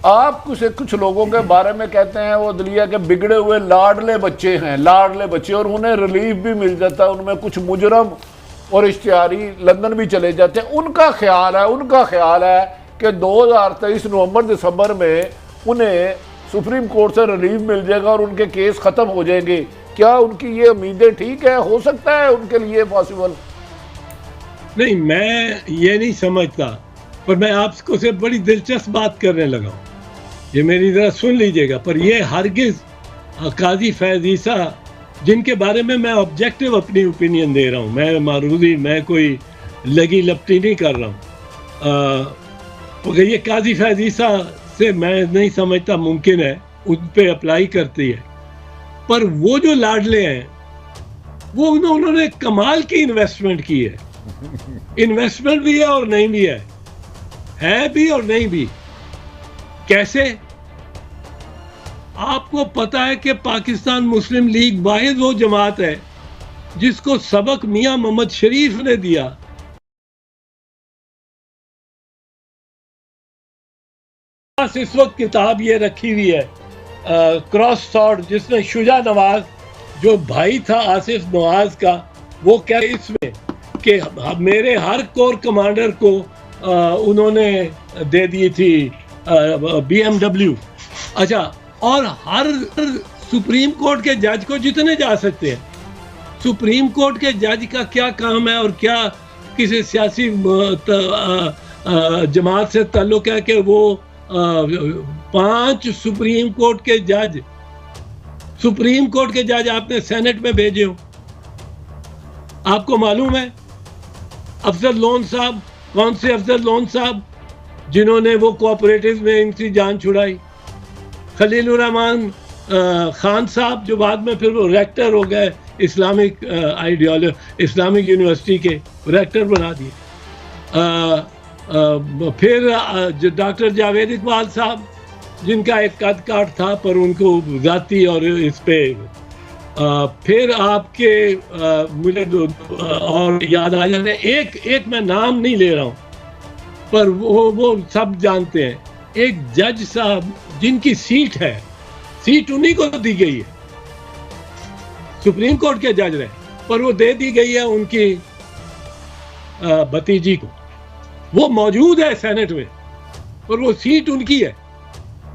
आप कुछ लोगों के बारे में कहते हैं वो दलिया के बिगड़े हुए लाडले बच्चे हैं, लाडले बच्चे, और उन्हें रिलीफ भी मिल जाता है, उनमें कुछ मुजरम और इश्तिहारी लंदन भी चले जाते हैं। उनका ख्याल है कि 2023 नवंबर दिसंबर में उन्हें सुप्रीम कोर्ट से रिलीफ मिल जाएगा और उनके केस ख़त्म हो जाएंगे। क्या उनकी ये उम्मीदें ठीक है? हो सकता है उनके लिए पॉसिबल? नहीं, मैं ये नहीं समझता, पर मैं आपको से बड़ी दिलचस्प बात करने लगा हूँ, ये मेरी जरा सुन लीजिएगा। पर ये हरगिज काजी फैज़ ईसा, जिनके बारे में मैं ऑब्जेक्टिव अपनी ओपिनियन दे रहा हूँ, मैं मारूदी, मैं कोई लगी लपटी नहीं कर रहा हूँ, ये काजी फैज़ ईसा से मैं नहीं समझता मुमकिन है उन पे अप्लाई करती है। पर वो जो लाडले हैं वो उन्होंने कमाल की इन्वेस्टमेंट की है, इन्वेस्टमेंट भी है और नहीं भी है भी और नहीं भी। कैसे? आपको पता है कि पाकिस्तान मुस्लिम लीग वाहिद वो जमात है जिसको सबक मियां मोहम्मद शरीफ ने दिया। इस वक्त किताब ये रखी हुई है क्रॉस सॉर्ड, जिसमें शुजा नवाज जो भाई था आसिफ नवाज का, वो क्या इसमें कि मेरे हर कोर कमांडर को उन्होंने दे दी थी BMW। अच्छा, और हर सुप्रीम कोर्ट के जज को जितने जा सकते हैं, सुप्रीम कोर्ट के जज का क्या काम है और क्या किसी सियासी जमात से ताल्लुक है कि वो 5 सुप्रीम कोर्ट के जज आपने सेनेट में भेजे हो। आपको मालूम है अफजल लोन साहब, कौन से अफजल लोन साहब जिन्होंने वो कोऑपरेटिव में इनकी जान छुड़ाई, खलीलुर रहमान खान साहब जो बाद में फिर वो रेक्टर हो गए, इस्लामिक इस्लामिक यूनिवर्सिटी के रेक्टर बना दिए। फिर डॉक्टर जावेद इकबाल साहब जिनका एक कद काट था पर उनको जाती और इस पे फिर आपके मुझे और याद आ जाते हैं, एक मैं नाम नहीं ले रहा हूँ पर वो सब जानते हैं, एक जज साहब जिनकी सीट है, सीट उन्हीं को दी गई है, सुप्रीम कोर्ट के जज रहे, पर वो दे दी गई है उनकी भतीजी को। वो मौजूद है सेनेट में और वो सीट उनकी है।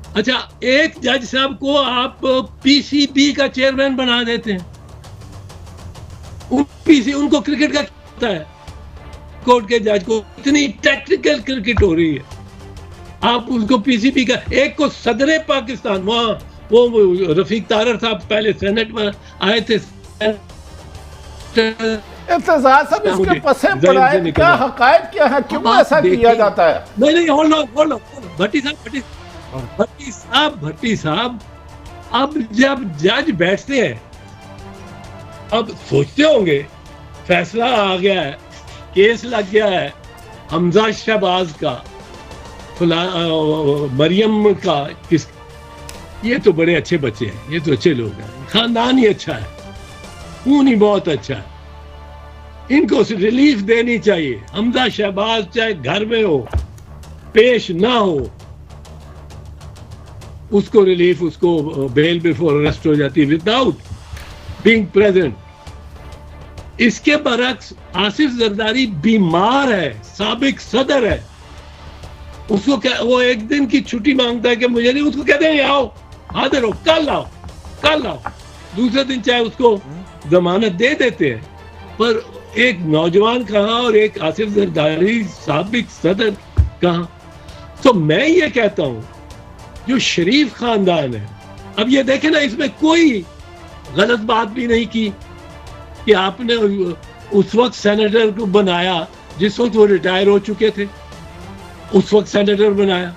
अच्छा, एक जज साहब को आप PCB का चेयरमैन बना देते हैं। उनको क्रिकेट का पता है, कोर्ट के जज को इतनी टैक्टिकल क्रिकेट हो रही है, आप उसको PCB का, एक को सदर पाकिस्तान, वहाँ वो रफीक तारर साहब पहले सेनेट में आए थे, इफ्तिज़ार साहब इसके पसे पड़ाए क्या हकायत क्या है, क्यों ऐसा किया जाता है? नहीं, होल्ड ऑन भट्टी साहब, अब जब जज बैठते हैं, अब सोचते होंगे फैसला आ गया है, केस लग गया है हमजा शहबाज का, मरियम का, किस, ये तो बड़े अच्छे बच्चे हैं, ये तो अच्छे लोग हैं, खानदान ही अच्छा है, खून ही बहुत अच्छा है, इनको रिलीफ देनी चाहिए। हमजा शहबाज चाहे घर में हो, पेश ना हो, उसको रिलीफ, उसको बेल बिफोर अरेस्ट हो जाती है विदाउट बीइंग प्रेजेंट। इसके बरक्स आसिफ जरदारी बीमार है, साबिक सदर है, उसको क्या, वो एक दिन की छुट्टी मांगता है कि मुझे नहीं, उसको कहते हैं आओ, हाजिर हो, कल आओ, दूसरे दिन चाहे उसको जमानत दे देते हैं। पर एक नौजवान कहाँ और एक आसिफ जरदारी साबिक सदर कहाँ? तो मैं ये कहता हूं जो शरीफ खानदान है, अब ये देखें ना, इसमें कोई गलत बात भी नहीं की कि आपने उस वक्त सेनेटर को बनाया जिस वक्त वो रिटायर हो चुके थे, उस वक्त सेनेटर बनाया।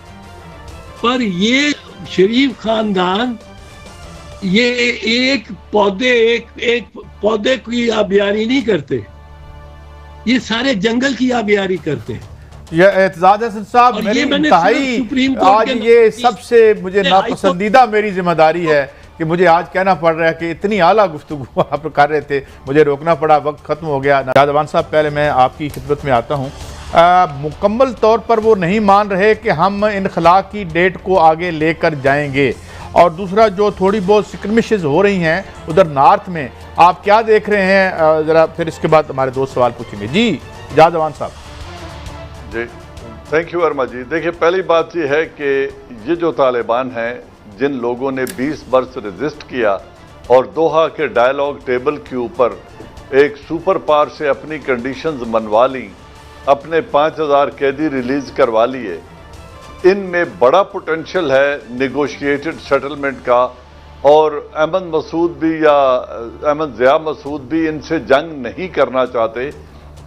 पर ये शरीफ खानदान ये एक पौधे की आबियारी नहीं करते, ये सारे जंगल की आबियारी करते हैं। ये एतजाज हसन साहब, मेरी इंतहाई आज ये सबसे मुझे नापसंदीदा मेरी जिम्मेदारी है कि मुझे आज कहना पड़ रहा है कि इतनी आला गुफ्तगू आप कर रहे थे, मुझे रोकना पड़ा, वक्त खत्म हो गया। नाजवान साहब, पहले मैं आपकी खिदमत में आता हूँ मुकम्मल तौर पर वो नहीं मान रहे कि हम इनखला की डेट को आगे लेकर जाएंगे। और दूसरा जो थोड़ी बहुत स्क्रिमिशेस हो रही हैं उधर नॉर्थ में, आप क्या देख रहे हैं? ज़रा फिर इसके बाद हमारे दोस्त सवाल पूछेंगे। जी इजाज़ अमान साहब। जी थैंक यू वर्मा जी। देखिए, पहली बात यह है कि ये जो तालिबान हैं, जिन लोगों ने 20 वर्ष रेजिस्ट किया और दोहा के डायलॉग टेबल के ऊपर एक सुपर पावर से अपनी कंडीशंस मनवा ली, अपने 5000 कैदी रिलीज करवा लिए, इनमें बड़ा पोटेंशियल है नेगोशिएटेड सेटलमेंट का। और अहमद मसूद भी या अहमद ज़िया मसूद भी इनसे जंग नहीं करना चाहते।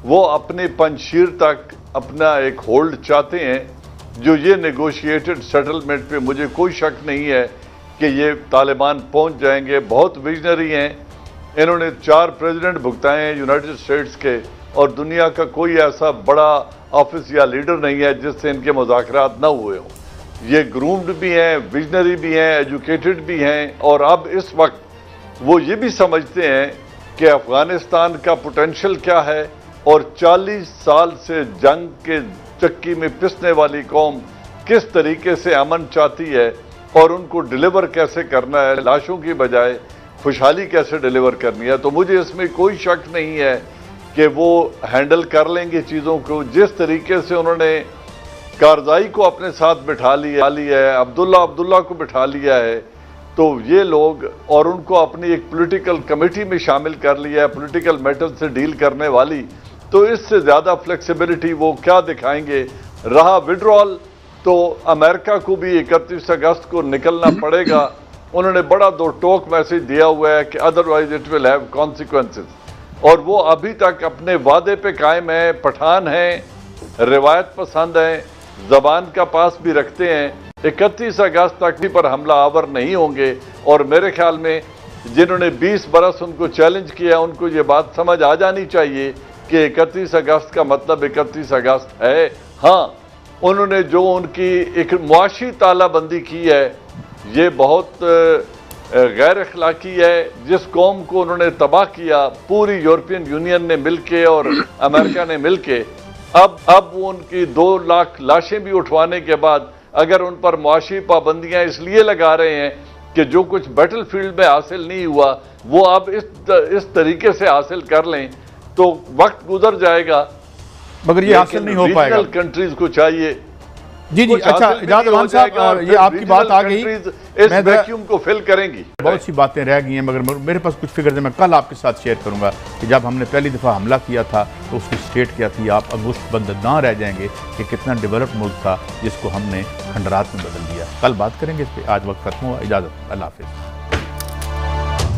वो अपने पंजशीर तक अपना एक होल्ड चाहते हैं। जो ये नेगोशिएटेड सेटलमेंट पे मुझे कोई शक नहीं है कि ये तालिबान पहुंच जाएंगे। बहुत विजनरी हैं, इन्होंने 4 प्रेसिडेंट भुगताए हैं यूनाइटेड स्टेट्स के, और दुनिया का कोई ऐसा बड़ा ऑफिस या लीडर नहीं है जिससे इनके मुज़ाकरात न हुए हों। ये ग्रूम्ड भी हैं, विजनरी भी हैं, एजुकेटेड भी हैं, और अब इस वक्त वो ये भी समझते हैं कि अफ़गानिस्तान का पोटेंशियल क्या है, और 40 साल से जंग के चक्की में पिसने वाली कौम किस तरीके से अमन चाहती है और उनको डिलीवर कैसे करना है, लाशों की बजाय खुशहाली कैसे डिलीवर करनी है। तो मुझे इसमें कोई शक नहीं है कि वो हैंडल कर लेंगे चीज़ों को। जिस तरीके से उन्होंने कारज़ाई को अपने साथ बिठा लिया है, अब्दुल्ला को बिठा लिया है, तो ये लोग, और उनको अपनी एक पॉलिटिकल कमेटी में शामिल कर लिया है पॉलिटिकल मैटर से डील करने वाली, तो इससे ज़्यादा फ्लेक्सिबिलिटी वो क्या दिखाएंगे। रहा विड्रॉल, तो अमेरिका को भी 31 अगस्त को निकलना पड़ेगा। उन्होंने बड़ा दो टोक मैसेज दिया हुआ है कि otherwise it will have consequences, और वो अभी तक अपने वादे पे कायम है। पठान हैं, रिवायत पसंद हैं, ज़बान का पास भी रखते हैं। 31 अगस्त तक भी पर हमला आवर नहीं होंगे। और मेरे ख्याल में जिन्होंने 20 बरस उनको चैलेंज किया, उनको ये बात समझ आ जानी चाहिए कि 31 अगस्त का मतलब 31 अगस्त है। हाँ, उन्होंने जो उनकी एक मुआशी तालाबंदी की है, ये बहुत गैर अखलाकी है। जिस कौम को उन्होंने तबाह किया, पूरी यूरोपियन यूनियन ने मिलके और अमेरिका ने मिलके, अब वो उनकी 2 लाख लाशें भी उठवाने के बाद अगर उन पर मुआशी पाबंदियां इसलिए लगा रहे हैं कि जो कुछ बैटल फील्ड में हासिल नहीं हुआ वो अब इस तरीके से हासिल कर लें, तो वक्त गुजर जाएगा। मगर ये हासिल नहीं हो पाएगा। कंट्रीज को चाहिए। जी अच्छा इजाज़ अमान साहब, ये आपकी बात आ गई, इस वैक्यूम को फिल करेंगी। बहुत सी बातें रह गई हैं, मगर मेरे पास कुछ फिगर मैं कल आपके साथ शेयर करूंगा कि जब हमने पहली दफ़ा हमला किया था तो उसकी स्टेट क्या थी। आप अगुस्त बंद ना रह जाएंगे कि कितना डेवलप्ड मुल्क था जिसको हमने खंडरात में बदल दिया। कल बात करेंगे इस पर। आज वक्त खत्म हुआ। इजाज़त, अल्लाह हाफिज़।